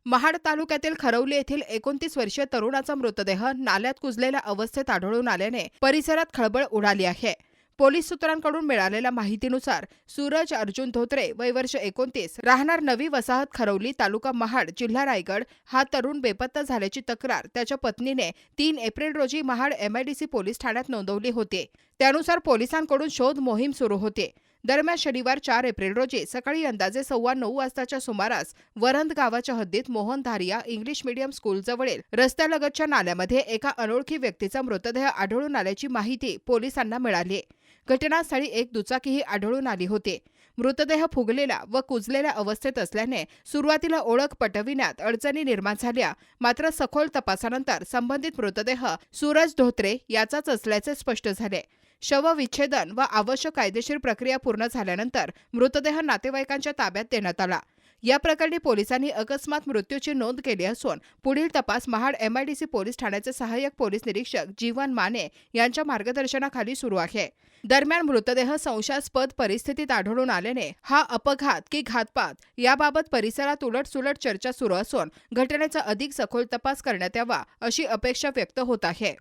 महाड तालुक्यातील खरवली येथील 29 वर्षीय तरुणाचा मृतदेह नाल्यात कुजलेल्या अवस्थेत आढळून आल्याने परिसरात खळबळ उडाली आहे। पोलीस सूत्रांकडून मिळालेल्या माहितीनुसार सूरज अर्जुन धोत्रे वय वर्ष 29 राहणार नवी वसाहत खरवली तालुका महाड जिल्हा रायगड हा तरुण बेपत्ता झाल्याची तक्रार त्याच्या पत्नीने 3 एप्रिल रोजी महाड MIDC पोलीस ठाण्यात नोंदवली होती। त्यानुसार पोलिसांकडून शोध मोहीम सुरू होती। दरम्यान शनिवार 4 एप्रिल रोजी सकाळी अंदाजे 9:15 वाजताच्या सुमारास वरंद गावाच्या हद्दीत मोहन धारिया इंग्लिश मीडियम स्कूलजवळील रस्त्यालगतच्या नाल्यामध्ये एका अनोळखी व्यक्तीचा मृतदेह आढळून आल्याची माहिती पोलिसांना मिळाली। घटनास्थळी एक दुचाकीही आढळून आली होती। मृतदेह फुगलेला व कुजलेल्या अवस्थेत असल्याने सुरुवातीला ओळख पटविण्यात अडचणी निर्माण झाल्या, मात्र सखोल तपासानंतर संबंधित मृतदेह सूरज धोत्रे याचाच असल्याचे स्पष्ट झाले। शवविच्छेदन व आवश्यक कायदेशीर प्रक्रिया पूर्ण झाल्यानंतर मृतदेह नातेवाईकांच्या ताब्यात देण्यात आला। या प्रकरणी पोलिसांनी अकस्मात मृत्यूची नोंद केली असून पुढील तपास महाड MIDC पोलीस ठाण्याचे सहाय्यक पोलीस निरीक्षक जीवन माने यांच्या मार्गदर्शनाखाली सुरू आहे। दरम्यान मृतदेह संशयास्पद परिस्थितीत आढळून आल्याने हा अपघात की घातपात याबाबत परिसरात उलटसुलट चर्चा सुरू असून घटनेचा अधिक सखोल तपास करण्यात यावा अशी अपेक्षा व्यक्त होत आहे।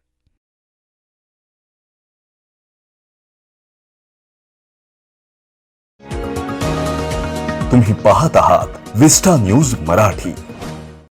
तुम्ही पाहत आहात विस्टा न्यूज मराठी।